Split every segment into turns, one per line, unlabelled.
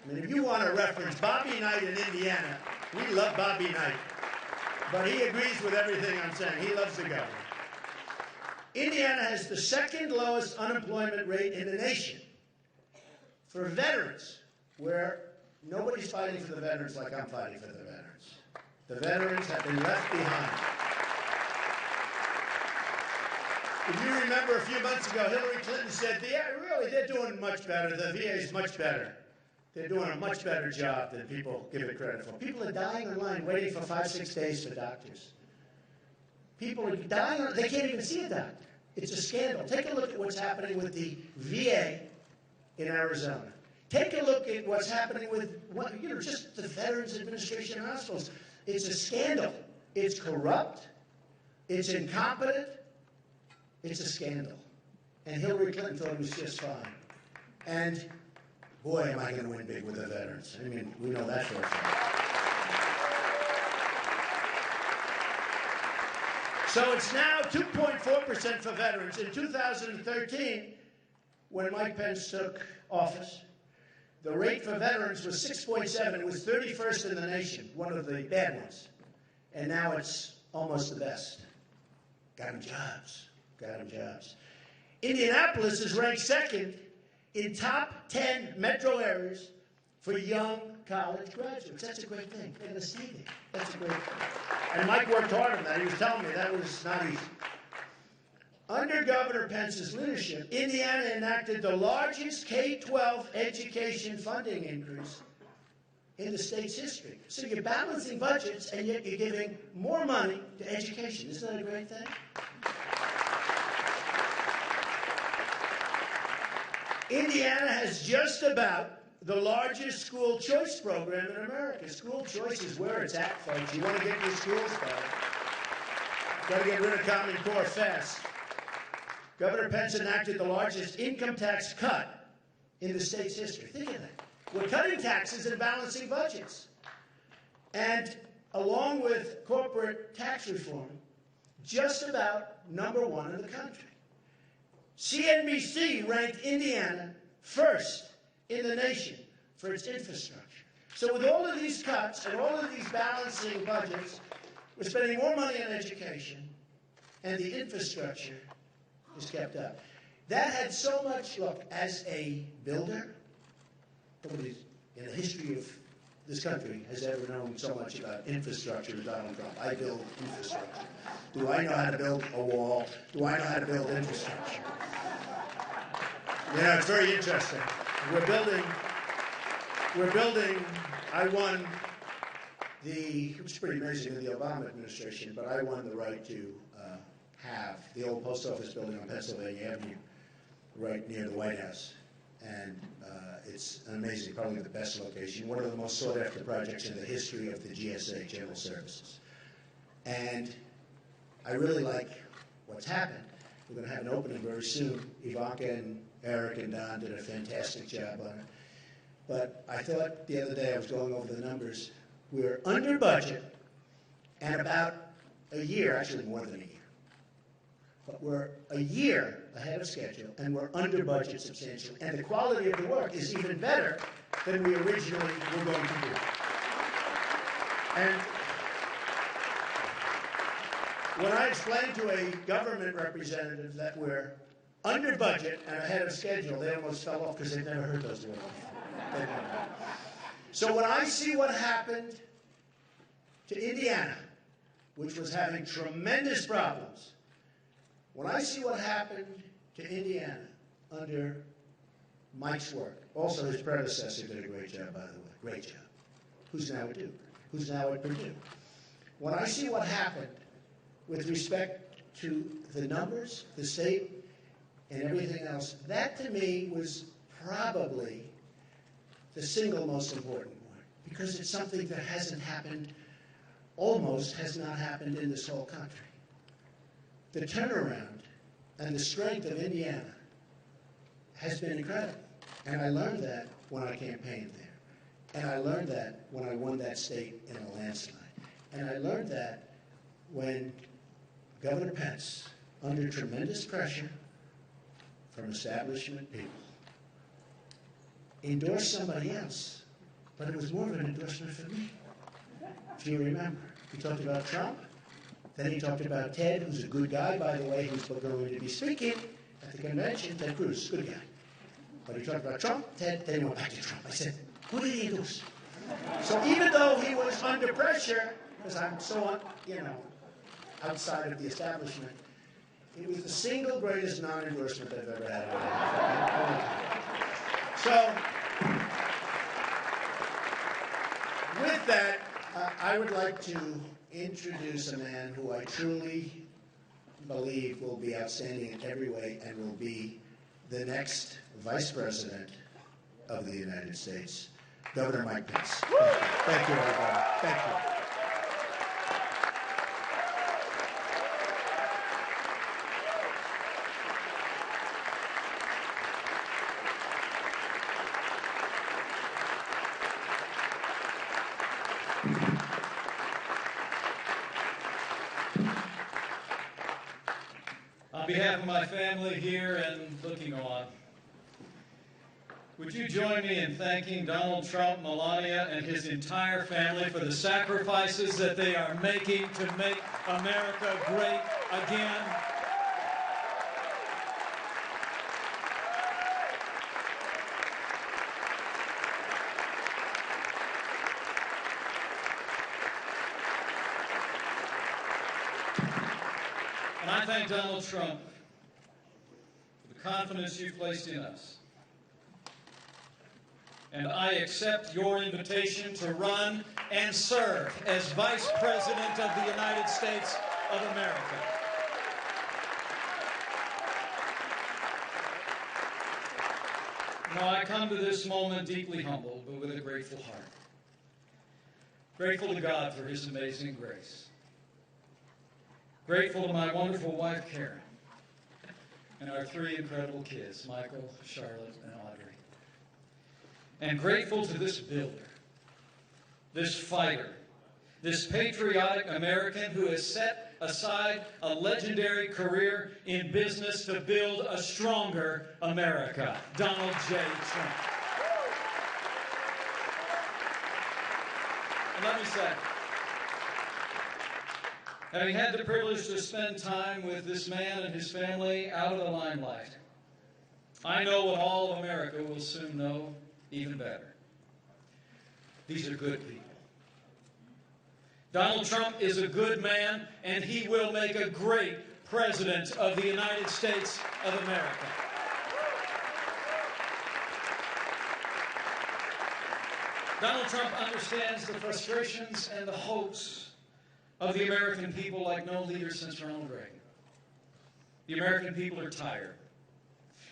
I mean, if you want to reference Bobby Knight in Indiana, we love Bobby Knight. But he agrees with everything I'm saying. He loves the governor. Indiana has the second lowest unemployment rate in the nation. For veterans, where nobody's fighting for the veterans like I'm fighting for the veterans. The veterans have been left behind. If you remember a few months ago, Hillary Clinton said, yeah, really, they're doing much better. The VA is much better. They're doing a much better job than people give it credit for. People are dying in line waiting for 5-6 days for doctors. People are dying, they can't even see a doctor. It's a scandal. Take a look at what's happening with the V.A.A. in Arizona. Take a look at what's happening with, just the Veterans Administration hospitals. It's a scandal. It's corrupt. It's incompetent. It's a scandal. And Hillary Clinton thought it was just fine. And boy, am I going to win big with the veterans. I mean, we know that for a fact. So it's now 2.4% for veterans. In 2013, when Mike Pence took office, the rate for veterans was 6.7. It was 31st in the nation, one of the bad ones. And now it's almost the best. Got them jobs. Got them jobs. Indianapolis is ranked second in top 10 metro areas for young college graduates. That's a great thing. They're going to stay there. That's a great thing. And Mike worked hard on that. He was telling me that was not easy. Under Governor Pence's leadership, Indiana enacted the largest K-12 education funding increase in the state's history. So you're balancing budgets, and yet you're giving more money to education. Isn't that a great thing? Indiana has just about the largest school choice program in America. School choice is where it's at, folks. You want to get your schools better. Got to get rid of Common Core fast. Governor Pence enacted the largest income tax cut in the state's history. Think of that. We're cutting taxes and balancing budgets. And along with corporate tax reform, just about #1 in the country. CNBC ranked Indiana first in the nation for its infrastructure. So with all of these cuts and all of these balancing budgets, we're spending more money on education, and the infrastructure is kept up. That had so much, look, as a builder, nobody in the history of this country has ever known so much about infrastructure as Donald Trump. I build infrastructure. Do I know how to build a wall? Do I know how to build infrastructure? Yeah, it's very interesting. We're building, I won it was pretty amazing in the Obama administration, but I won the right to have the old post office building on Pennsylvania Avenue, right near the White House. And it's amazing, probably the best location, one of the most sought after projects in the history of the GSA, General Services. And I really like what's happened. We're going to have an opening very soon. Ivanka and Eric and Don did a fantastic job on it. But I thought the other day, I was going over the numbers, we're under budget and about a year, actually more than a year. But we're a year ahead of schedule, and we're under budget substantially. And the quality of the work is even better than we originally were going to do. And when I explained to a government representative that we're under budget and ahead of schedule, they almost fell off because they've never heard those words before. So when I see what happened to Indiana, which was having tremendous problems, when I see what happened to Indiana under Mike's work, also his predecessor did a great job, by the way, great job. Who's now at Duke? Who's now at Purdue? When I see what happened with respect to the numbers, the state, and everything else, that to me was probably the single most important one, because it's something that hasn't happened, almost has not happened in this whole country. The turnaround and the strength of Indiana has been incredible. And I learned that when I campaigned there. And I learned that when I won that state in a landslide. And I learned that when Governor Pence, under tremendous pressure from establishment people, endorsed somebody else but it was more of an endorsement for me. If you remember, he talked about Trump, then he talked about Ted, who's a good guy, by the way, who's going to be speaking at the convention. Ted Cruz, good guy. But he talked about Trump, Ted, then he went back to Trump. I said, who did he endorse? So even though he was under pressure, because I'm so, outside of the establishment, it was the single greatest non-endorsement I've ever had in my life. So, with that, I would like to introduce a man who I truly believe will be outstanding in every way and will be the next Vice President of the United States, Governor Mike Pence. Thank you, everybody. Thank you.
On behalf of my family here and looking on, would you join me in thanking Donald Trump, Melania, and his entire family for the sacrifices that they are making to make America great again? And I thank Donald Trump for the confidence you've placed in us. And I accept your invitation to run and serve as Vice President of the United States of America. I come to this moment deeply humbled, but with a grateful heart. Grateful to God for his amazing grace. Grateful to my wonderful wife, Karen, and our 3 incredible kids, Michael, Charlotte, and Audrey. And grateful to this builder, this fighter, this patriotic American who has set aside a legendary career in business to build a stronger America, Donald J. Trump. And let me say, having had the privilege to spend time with this man and his family out of the limelight, I know what all of America will soon know even better. These are good people. Donald Trump is a good man, and he will make a great president of the United States of America. Donald Trump understands the frustrations and the hopes of the American people like no leader since Ronald Reagan. The American people are tired.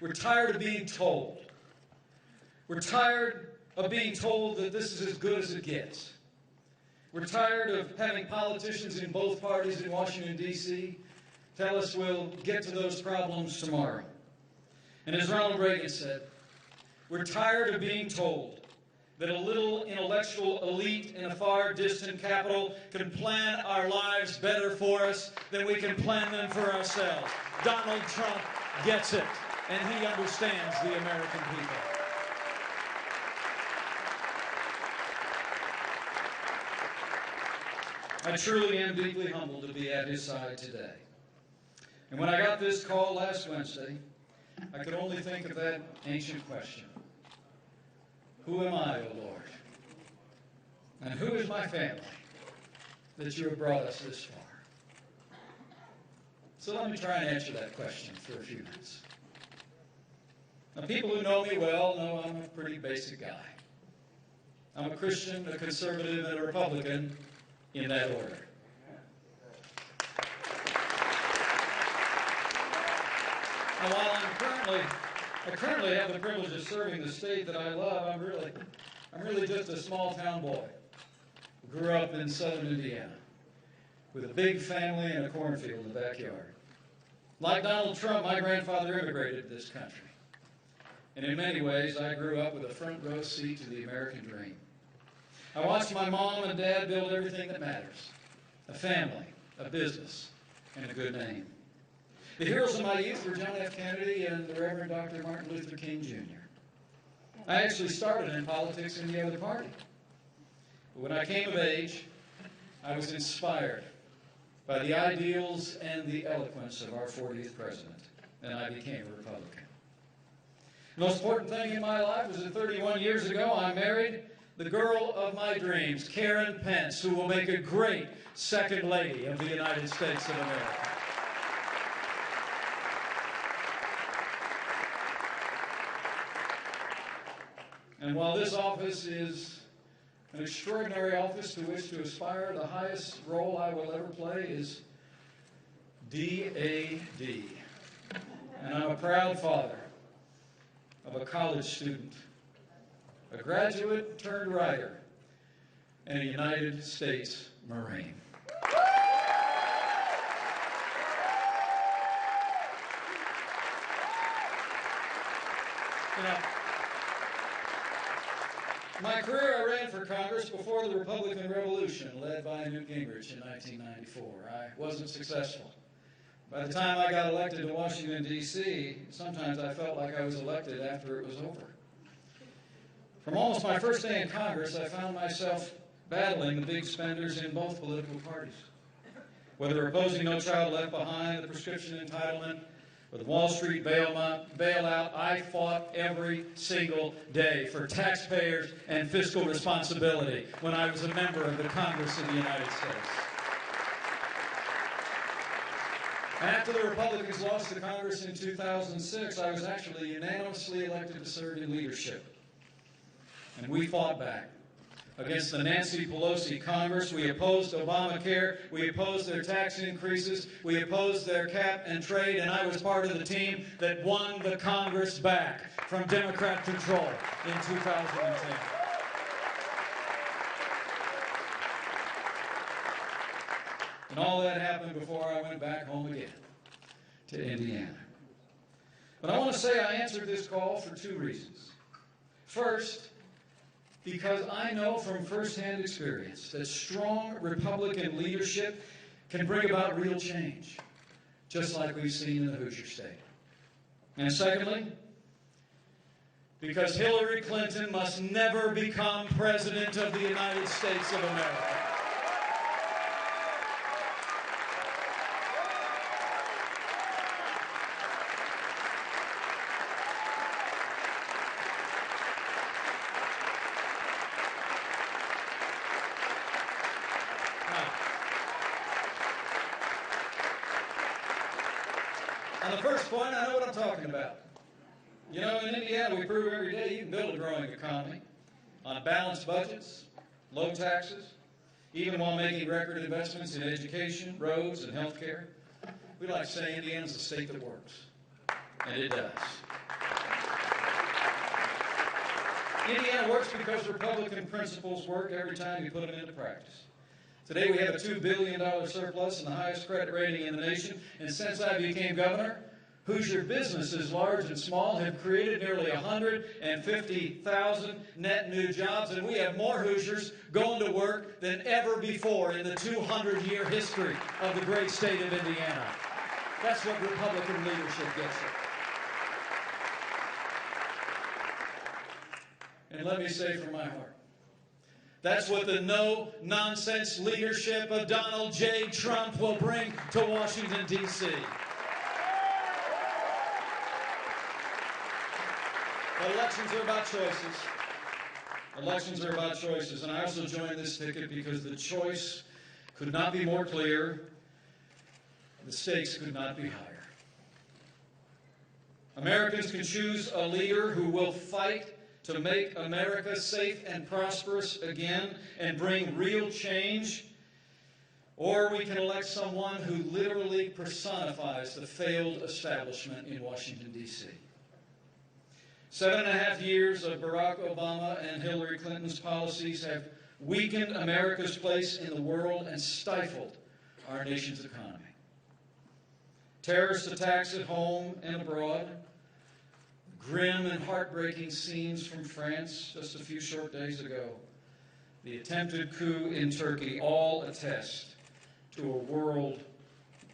We're tired of being told. We're tired of being told that this is as good as it gets. We're tired of having politicians in both parties in Washington, D.C. tell us we'll get to those problems tomorrow. And as Ronald Reagan said, we're tired of being told that a little intellectual elite in a far distant capital can plan our lives better for us than we can plan them for ourselves. Donald Trump gets it, and he understands the American people. I truly am deeply humbled to be at his side today. And when I got this call last Wednesday, I could only think of that ancient question. Who am I, O Lord? And who is my family that you have brought us this far? So let me try and answer that question for a few minutes. Now, people who know me well know I'm a pretty basic guy. I'm a Christian, a conservative, and a Republican in that order. Now, while I currently have the privilege of serving the state that I love, I'm really just a small town boy who grew up in southern Indiana with a big family and a cornfield in the backyard. Like Donald Trump, my grandfather immigrated to this country. And in many ways, I grew up with a front row seat to the American dream. I watched my mom and dad build everything that matters: a family, a business, and a good name. The heroes of my youth were John F. Kennedy and the Reverend Dr. Martin Luther King, Jr. I actually started in politics in the other party, When I came of age, I was inspired by the ideals and the eloquence of our 40th president, and I became a Republican. The most important thing in my life was that 31 years ago, I married the girl of my dreams, Karen Pence, who will make a great second lady of the United States of America. And while this office is an extraordinary office to which to aspire, the highest role I will ever play is V.A.A. And I'm a proud father of a college student, a graduate turned writer, and a United States Marine. You know, my career, I ran for Congress before the Republican Revolution, led by Newt Gingrich in 1994. I wasn't successful. By the time I got elected to Washington, D.C., sometimes I felt like I was elected after it was over. From almost my first day in Congress, I found myself battling the big spenders in both political parties. Whether opposing No Child Left Behind, the prescription entitlement, or the Wall Street bailout, I fought every single day for taxpayers and fiscal responsibility when I was a member of the Congress of the United States. After the Republicans lost the Congress in 2006, I was actually unanimously elected to serve in leadership. And we fought back against the Nancy Pelosi Congress. We opposed Obamacare. We opposed their tax increases. We opposed their cap and trade. And I was part of the team that won the Congress back from Democrat control in 2010. And all that happened before I went back home again to Indiana. But I want to say I answered this call for two reasons. First, because I know from firsthand experience that strong Republican leadership can bring about real change, just like we've seen in the Hoosier State. And secondly, because Hillary Clinton must never become President of the United States of America. On the first point, I know what I'm talking about. You know, in Indiana, we prove every day you can build a growing economy on balanced budgets, low taxes, even while making record investments in education, roads, and health care. We like to say Indiana's a state that works, and it does. Indiana works because Republican principles work every time you put them into practice. Today we have a $2 billion surplus and the highest credit rating in the nation. And since I became governor, Hoosier businesses, large and small, have created nearly 150,000 net new jobs. And we have more Hoosiers going to work than ever before in the 200-year history of the great state of Indiana. That's what Republican leadership gets you. And let me say from my heart, that's what the no-nonsense leadership of Donald J. Trump will bring to Washington, D.C. But elections are about choices. Elections are about choices. And I also joined this ticket because the choice could not be more clear. The stakes could not be higher. Americans can choose a leader who will fight to make America safe and prosperous again and bring real change, or we can elect someone who literally personifies the failed establishment in Washington, D.C. 7.5 years of Barack Obama and Hillary Clinton's policies have weakened America's place in the world and stifled our nation's economy. Terrorist attacks at home and abroad, grim and heartbreaking scenes from France just a few short days ago, the attempted coup in Turkey all attest to a world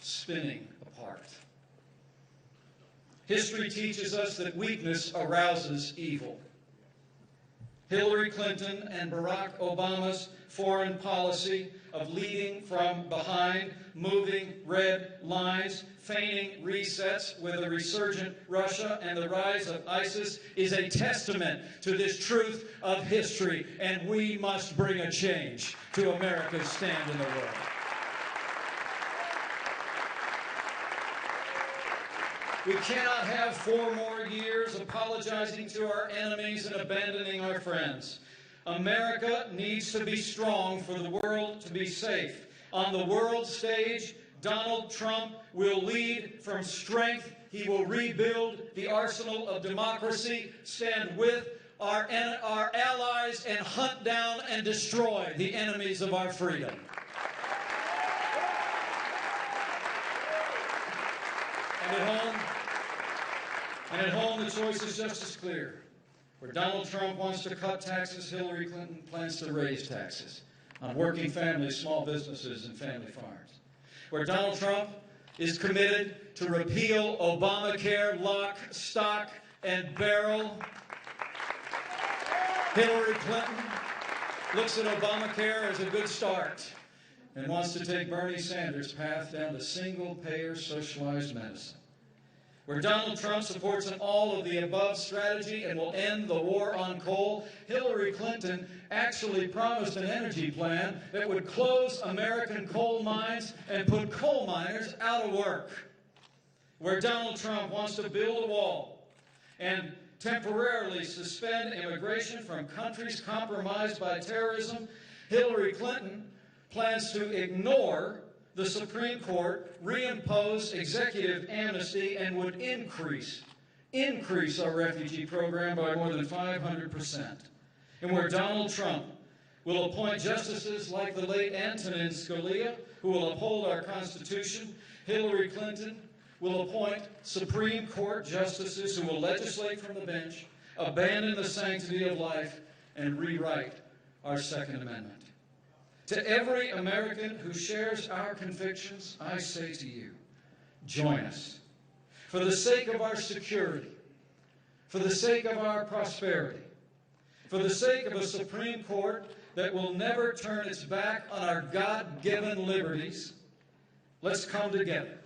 spinning apart. History teaches us that weakness arouses evil. Hillary Clinton and Barack Obama's foreign policy of leading from behind, moving red lines, feigning resets with a resurgent Russia and the rise of ISIS is a testament to this truth of history, and we must bring a change to America's stand in the world. We cannot have 4 more years apologizing to our enemies and abandoning our friends. America needs to be strong for the world to be safe. On the world stage, Donald Trump will lead from strength. He will rebuild the arsenal of democracy, stand with our allies, and hunt down and destroy the enemies of our freedom. And at home, the choice is just as clear. Where Donald Trump wants to cut taxes, Hillary Clinton plans to raise taxes on working families, small businesses, and family farms. Where Donald Trump is committed to repeal Obamacare, lock, stock, and barrel, Hillary Clinton looks at Obamacare as a good start and wants to take Bernie Sanders' path down to single-payer socialized medicine. Where Donald Trump supports an all-of-the-above strategy and will end the war on coal, Hillary Clinton actually promised an energy plan that would close American coal mines and put coal miners out of work. Where Donald Trump wants to build a wall and temporarily suspend immigration from countries compromised by terrorism, Hillary Clinton plans to ignore the Supreme Court, reimpose executive amnesty, and would increase our refugee program by more than 500%. And where Donald Trump will appoint justices like the late Antonin Scalia, who will uphold our Constitution, Hillary Clinton will appoint Supreme Court justices who will legislate from the bench, abandon the sanctity of life, and rewrite our Second Amendment. To every American who shares our convictions, I say to you, join us. For the sake of our security, for the sake of our prosperity, for the sake of a Supreme Court that will never turn its back on our God-given liberties, let's come together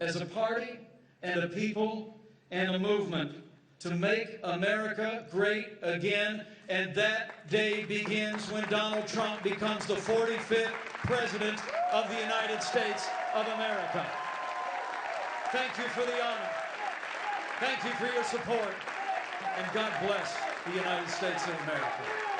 as a party and a people and a movement to make America great again. And that day begins when Donald Trump becomes the 45th President of the United States of America. Thank you for the honor. Thank you for your support. And God bless the United States of America.